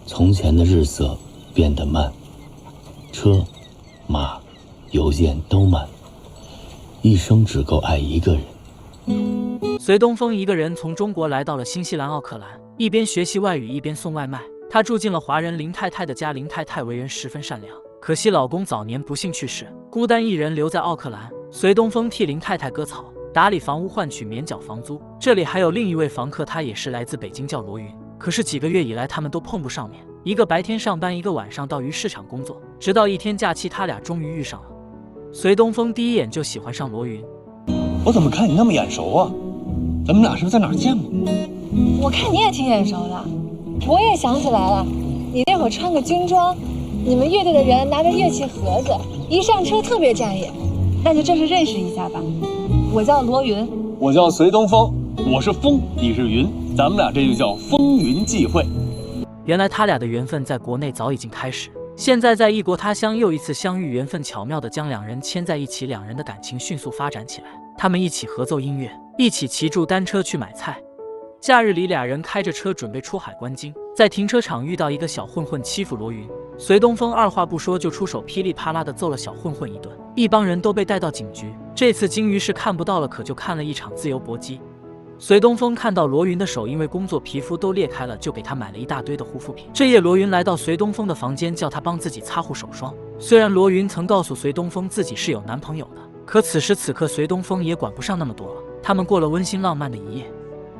从前的日色变得慢，车、马、邮件都慢，一生只够爱一个人。隋东风一个人从中国来到了新西兰奥克兰，一边学习外语一边送外卖。他住进了华人林太太的家，林太太为人十分善良，可惜老公早年不幸去世，孤单一人留在奥克兰。隋东风替林太太割草、打理房屋，换取免缴房租。这里还有另一位房客，他也是来自北京，叫罗云。可是几个月以来，他们都碰不上面，一个白天上班，一个晚上到鱼市场工作。直到一天假期，他俩终于遇上了。隋东风第一眼就喜欢上罗云。我怎么看你那么眼熟啊？咱们俩是不是在哪儿见过？我看你也挺眼熟的。我也想起来了，你那会儿穿个军装，你们乐队的人拿着乐器盒子，一上车特别站眼。那就正式认识一下吧。我叫罗云，我叫隋东风，我是风，你是云，咱们俩这就叫风云际会。原来他俩的缘分在国内早已经开始，现在在异国他乡又一次相遇，缘分巧妙地将两人牵在一起，两人的感情迅速发展起来。他们一起合奏音乐，一起骑住单车去买菜。假日里，俩人开着车准备出海观鲸，在停车场遇到一个小混混欺负罗云，隋东风二话不说就出手，噼里啪啦地揍了小混混一顿，一帮人都被带到警局。这次鲸鱼是看不到了，可就看了一场自由搏击。隋东风看到罗云的手因为工作皮肤都裂开了，就给他买了一大堆的护肤品。这夜罗云来到隋东风的房间，叫他帮自己擦护手霜。虽然罗云曾告诉隋东风自己是有男朋友的，可此时此刻隋东风也管不上那么多了。他们过了温馨浪漫的一夜。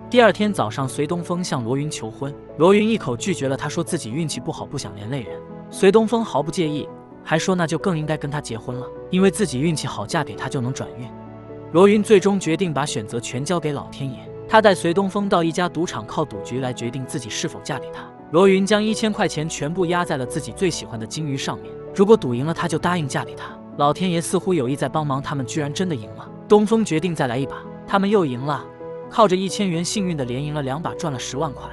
第二天早上，隋东风向罗云求婚，罗云一口拒绝了，他说自己运气不好，不想连累人。隋东风毫不介意，还说那就更应该跟他结婚了，因为自己运气好，嫁给他就能转运。罗云最终决定把选择权交给老天爷，他带隋东风到一家赌场，靠赌局来决定自己是否嫁给他。罗云将1000块钱全部压在了自己最喜欢的鲸鱼上面，如果赌赢了，他就答应嫁给他。老天爷似乎有意在帮忙，他们居然真的赢了。东风决定再来一把，他们又赢了，靠着1000元幸运的连赢了2把，赚了10万块。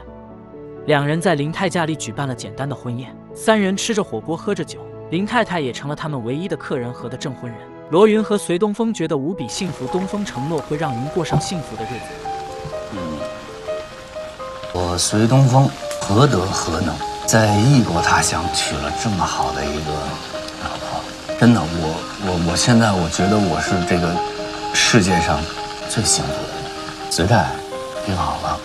两人在林太家里举办了简单的婚宴，三人吃着火锅，喝着酒，林太太也成了他们唯一的客人和的证婚人。罗云和隋东风觉得无比幸福，东风承诺会让云过上幸福的日子。我隋东风何德何能，在异国他乡娶了这么好的一个老婆？真的，我现在我觉得我是这个世界上最幸福的人。隋太，听好了，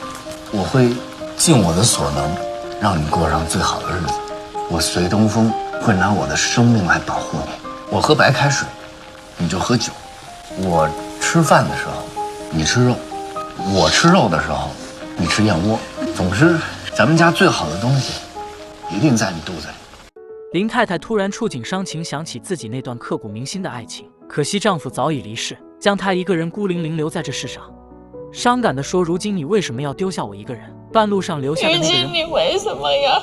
我会尽我的所能，让你过上最好的日子。我隋东风会拿我的生命来保护你。我喝白开水，你就喝酒；我吃饭的时候，你吃肉；我吃肉的时候，你吃燕窝。总之，咱们家最好的东西一定在你肚子里。林太太突然触景伤情，想起自己那段刻骨铭心的爱情，可惜丈夫早已离世，将她一个人孤零零留在这世上，伤感地说：“如今你为什么要丢下我一个人？半路上留下的那个人，你为什么要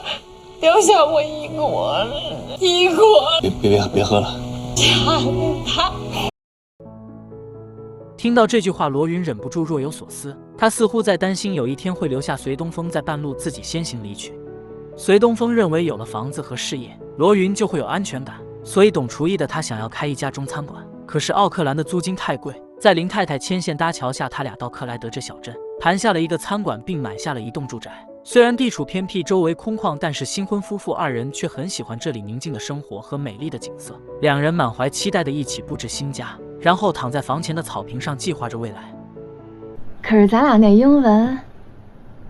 留下我一个？别喝了。”他听到这句话，罗云忍不住若有所思，他似乎在担心有一天会留下隋东风在半路自己先行离去。隋东风认为有了房子和事业，罗云就会有安全感，所以懂厨艺的他想要开一家中餐馆。可是奥克兰的租金太贵，在林太太牵线搭桥下，他俩到克莱德这小镇盘下了一个餐馆，并买下了一栋住宅。虽然地处偏僻，周围空旷，但是新婚夫妇二人却很喜欢这里宁静的生活和美丽的景色。两人满怀期待地一起布置新家，然后躺在房前的草坪上计划着未来。可是咱俩那英文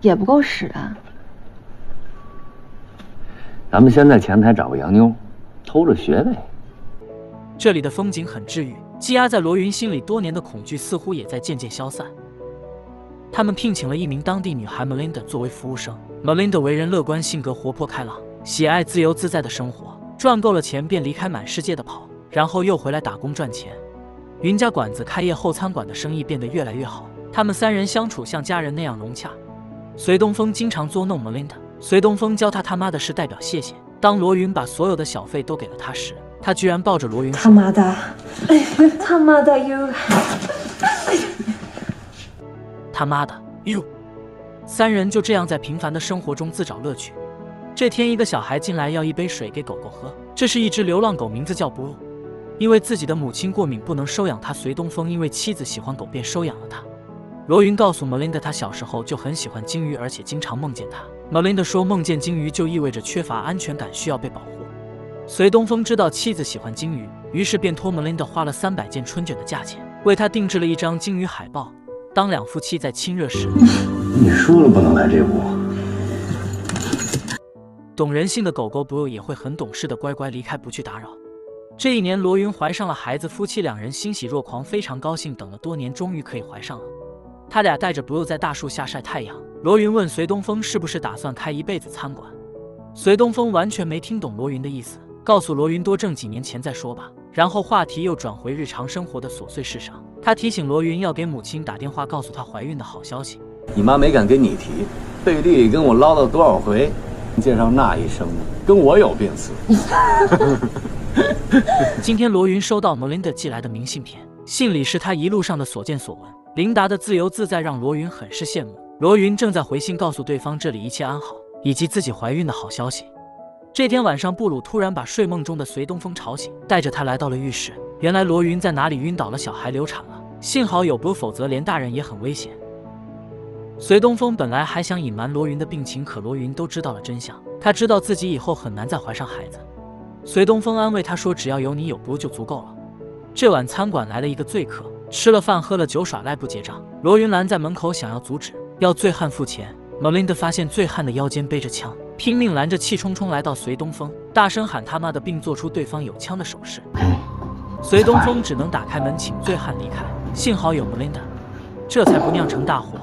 也不够使啊。咱们先在前台找个洋妞，偷着学呗。这里的风景很治愈，积压在罗云心里多年的恐惧似乎也在渐渐消散。他们聘请了一名当地女孩 Melinda 作为服务生。Melinda 为人乐观，性格活泼开朗，喜爱自由自在的生活。赚够了钱便离开，满世界的跑，然后又回来打工赚钱。云家馆子开业后，餐馆的生意变得越来越好，他们三人相处像家人那样融洽。隋东风经常捉弄 Melinda， 隋东风教他妈的是代表谢谢。当罗云把所有的小费都给了他时，他居然抱着罗云说：“他妈的，他妈的 you。”他妈的 you。 三人就这样在平凡的生活中自找乐趣。这天，一个小孩进来要一杯水给狗狗喝，这是一只流浪狗，名字叫 Blue。因为自己的母亲过敏不能收养他，隋东风因为妻子喜欢狗便收养了他。罗云告诉 Melinda， 他小时候就很喜欢鲸鱼，而且经常梦见他。Melinda 说梦见鲸鱼就意味着缺乏安全感，需要被保护。隋东风知道妻子喜欢鲸鱼，于是便托 Melinda 花了300件春卷的价钱，为她定制了一张鲸鱼海报。当两夫妻在亲热时，你输了不能来这步。懂人性的狗狗 Blue 也会很懂事的乖乖离开，不去打扰。这一年，罗云怀上了孩子，夫妻2人欣喜若狂，非常高兴，等了多年，终于可以怀上了。他俩带着 Blue 在大树下晒太阳。罗云问隋东风是不是打算开一辈子餐馆，隋东风完全没听懂罗云的意思，告诉罗云多挣几年钱再说吧。然后话题又转回日常生活的琐碎事上。他提醒罗云要给母亲打电话，告诉她怀孕的好消息。你妈没敢跟你提，背地里跟我唠叨多少回，介绍那一生跟我有病似的。今天罗云收到 Melinda 寄来的明信片，信里是他一路上的所见所闻。琳达的自由自在让罗云很是羡慕。罗云正在回信告诉对方这里一切安好，以及自己怀孕的好消息。这天晚上，布鲁突然把睡梦中的隋东风吵醒，带着他来到了浴室。原来罗云在哪里晕倒了，小孩流产了，幸好有 Blue， 否则连大人也很危险。隋东风本来还想隐瞒罗云的病情，可罗云都知道了真相，他知道自己以后很难再怀上孩子。隋东风安慰他说，只要有你有 Blue 就足够了。这晚餐馆来了一个醉客，吃了饭喝了酒耍赖不结账，罗云拦在门口想要阻止，要醉汉付钱。Melinda 发现醉汉的腰间背着枪，拼命拦着，气冲冲来到隋东风，大声喊他妈的，并做出对方有枪的手势。隋东风只能打开门请醉汉离开，幸好有 Melinda， 这才不酿成大祸。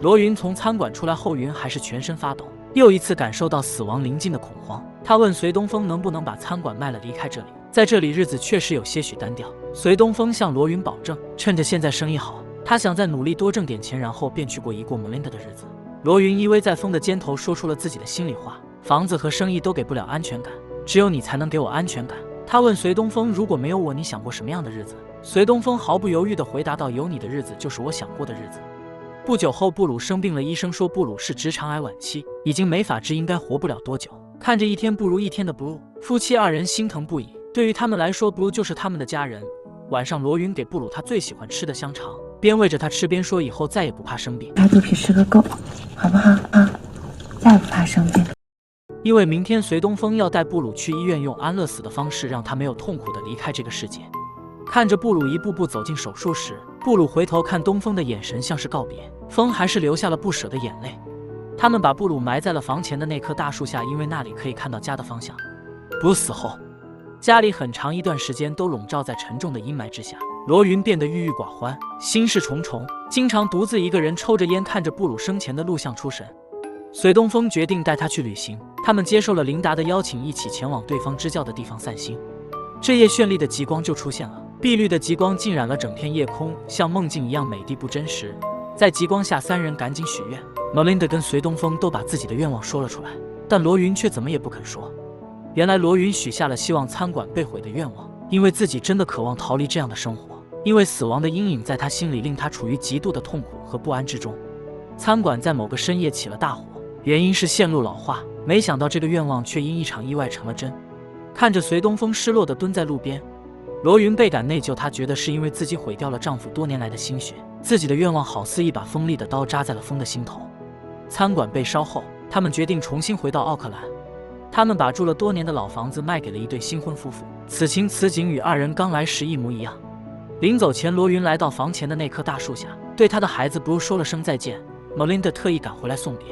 罗云从餐馆出来后，云还是全身发抖，又一次感受到死亡临近的恐慌。他问隋东风能不能把餐馆卖了离开这里，在这里日子确实有些许单调。隋东风向罗云保证，趁着现在生意好，他想再努力多挣点钱，然后便去过一过 Melinda 的日子。罗云依偎在风的肩头，说出了自己的心里话：房子和生意都给不了安全感，只有你才能给我安全感。他问隋东风，如果没有我，你想过什么样的日子？隋东风毫不犹豫地回答道，有你的日子就是我想过的日子。不久后，布鲁生病了，医生说布鲁是直肠癌晚期，已经没法治，应该活不了多久。看着一天不如一天的 Blue， 夫妻2人心疼不已。对于他们来说， Blue 就是他们的家人。晚上，罗云给布鲁他最喜欢吃的香肠，边喂着他吃边说，以后再也不怕生病，把肚皮吃个够，好不好啊？再也不怕生病。因为明天隋东风要带布鲁去医院，用安乐死的方式让他没有痛苦地离开这个世界。看着布鲁一步步走进手术室，布鲁回头看东风的眼神像是告别，风还是流下了不舍的眼泪。他们把布鲁埋在了房前的那棵大树下，因为那里可以看到家的方向。布鲁死后，家里很长一段时间都笼罩在沉重的阴霾之下。罗云变得郁郁寡欢，心事重重，经常独自一个人抽着烟，看着布鲁生前的录像出神。隋东风决定带他去旅行，他们接受了琳达的邀请，一起前往对方支教的地方散心。这夜绚丽的极光就出现了，碧绿的极光浸染了整片夜空，像梦境一样美丽不真实。在极光下，3人赶紧许愿。Melinda 跟隋东风都把自己的愿望说了出来，但罗云却怎么也不肯说。原来罗云许下了希望餐馆被毁的愿望，因为自己真的渴望逃离这样的生活，因为死亡的阴影在他心里令他处于极度的痛苦和不安之中。餐馆在某个深夜起了大火，原因是线路老化，没想到这个愿望却因一场意外成了真。看着隋东风失落地蹲在路边，罗云倍感内疚，她觉得是因为自己毁掉了丈夫多年来的心血，自己的愿望好似一把锋利的刀扎在了风的心头。餐馆被烧后，他们决定重新回到奥克兰。他们把住了多年的老房子卖给了一对新婚夫妇，此情此景与2人刚来时一模一样。临走前，罗云来到房前的那棵大树下，对他的孩子 Blue 说了声再见。Melinda 特意赶回来送别。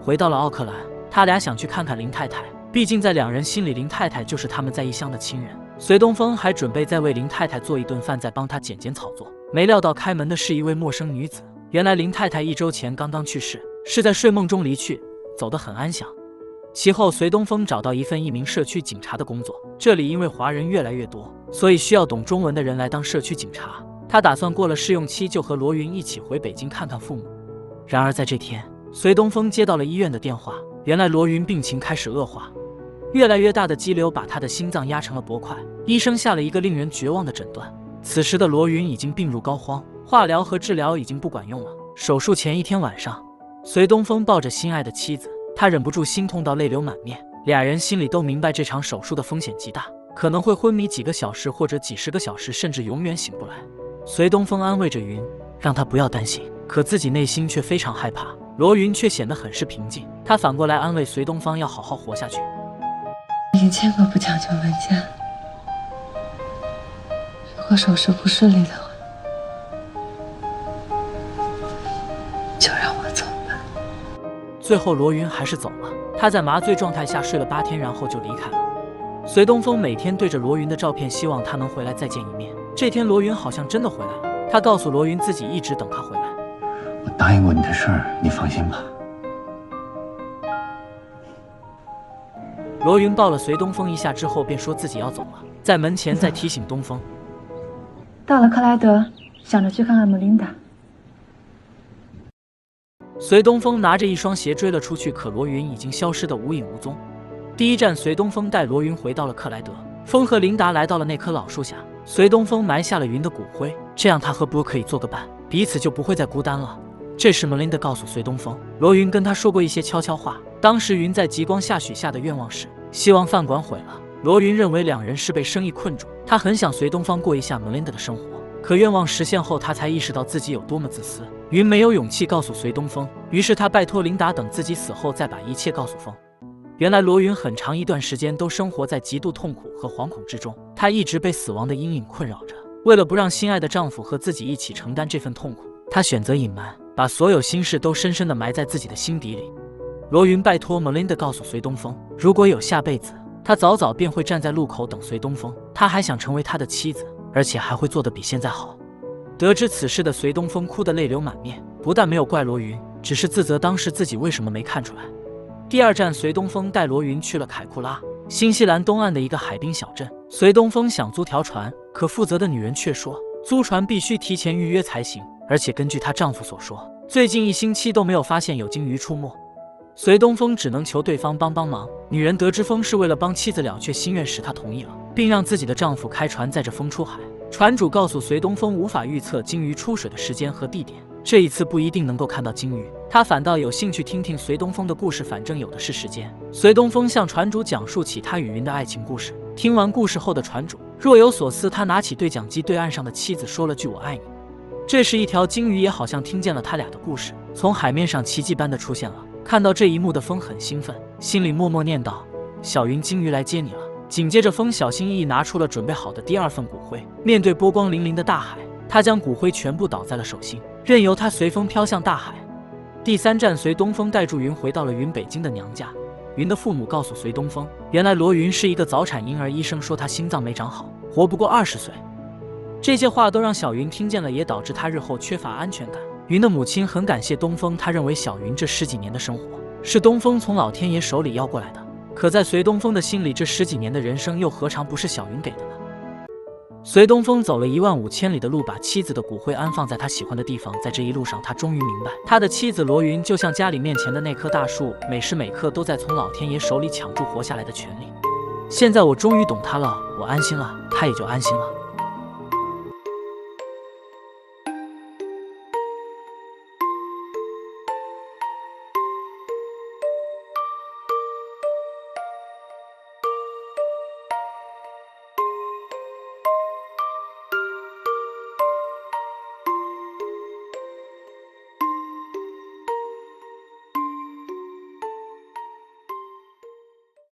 回到了奥克兰，他俩想去看看林太太，毕竟在2人心里，林太太就是他们在异乡的亲人。隋东风还准备再为林太太做一顿饭，再帮她剪剪草做。没料到开门的是一位陌生女子，原来林太太1周前刚刚去世，是在睡梦中离去，走得很安详。其后，隋东风找到一份1名社区警察的工作，这里因为华人越来越多，所以需要懂中文的人来当社区警察。他打算过了试用期就和罗云一起回北京看看父母。然而在这天，隋东风接到了医院的电话，原来罗云病情开始恶化，越来越大的肌瘤把他的心脏压成了薄块，医生下了一个令人绝望的诊断。此时的罗云已经病入膏肓，化疗和治疗已经不管用了。手术前一天晚上，隋东风抱着心爱的妻子，他忍不住心痛到泪流满面。2人心里都明白这场手术的风险极大，可能会昏迷几个小时或者几10个小时，甚至永远醒不来。隋东风安慰着云，让他不要担心，可自己内心却非常害怕。罗云却显得很是平静，他反过来安慰隋东方要好好活下去。以前可不讲究文件，如果手术不顺利的话，就让我走吧。最后罗云还是走了，他在麻醉状态下睡了8天，然后就离开了。隋东风每天对着罗云的照片，希望他能回来再见一面。这天罗云好像真的回来了，他告诉罗云自己一直等他回来。我答应过你的事儿，你放心吧。罗云抱了隋东风一下之后，便说自己要走了，在门前再提醒东风。到了克莱德，想着去看看莫琳达。隋东风拿着一双鞋追了出去，可罗云已经消失得无影无踪。第一站，隋东风带罗云回到了克莱德。风和琳达来到了那棵老树下，隋东风埋下了云的骨灰，这样他和波可以做个伴，彼此就不会再孤单了。这时 Melinda 告诉隋东风，罗云跟他说过一些悄悄话。当时云在极光下许下的愿望是希望饭馆毁了。罗云认为两人是被生意困住，他很想隋东方过一下 Melinda 的生活，可愿望实现后，他才意识到自己有多么自私。云没有勇气告诉隋东风，于是他拜托琳达等自己死后再把一切告诉风。原来罗云很长一段时间都生活在极度痛苦和惶恐之中，她一直被死亡的阴影困扰着。为了不让心爱的丈夫和自己一起承担这份痛苦，她选择隐瞒，把所有心事都深深地埋在自己的心底里。罗云拜托 Melinda 告诉隋东风，如果有下辈子，他早早便会站在路口等隋东风，他还想成为他的妻子，而且还会做得比现在好。得知此事的隋东风哭得泪流满面，不但没有怪罗云，只是自责当时自己为什么没看出来。第二站，隋东风带罗云去了凯库拉，新西兰东岸的一个海滨小镇。隋东风想租条船，可负责的女人却说，租船必须提前预约才行，而且根据她丈夫所说，最近1星期都没有发现有鲸鱼出没。隋东风只能求对方帮帮忙。女人得知风是为了帮妻子了却心愿时，她同意了，并让自己的丈夫开船载着风出海。船主告诉隋东风，无法预测鲸鱼出水的时间和地点，这一次不一定能够看到鲸鱼。他反倒有兴趣听听隋东风的故事，反正有的是时间。隋东风向船主讲述起他与云的爱情故事。听完故事后的船主若有所思，他拿起对讲机对岸上的妻子说了句我爱你。这时一条鲸鱼也好像听见了他俩的故事，从海面上奇迹般的出现了。看到这一幕的风很兴奋，心里默默念道，小云，鲸鱼来接你了。紧接着风小心翼翼拿出了准备好的第2份骨灰，面对波光粼粼的大海，他将骨灰全部倒在了手心，任由它随风飘向大海。第3站，隋东风带住云回到了云北京的娘家。云的父母告诉隋东风，原来罗云是一个早产婴儿，医生说他心脏没长好，活不过20岁。这些话都让小云听见了，也导致他日后缺乏安全感。云的母亲很感谢东风，他认为小云这10几年的生活是东风从老天爷手里要过来的，可在隋东风的心里，这10几年的人生又何尝不是小云给的呢？隋东风走了15000千里的路，把妻子的骨灰安放在他喜欢的地方。在这一路上，他终于明白，他的妻子罗云就像家里面前的那棵大树，每时每刻都在从老天爷手里抢住活下来的权利。现在我终于懂他了，我安心了，他也就安心了。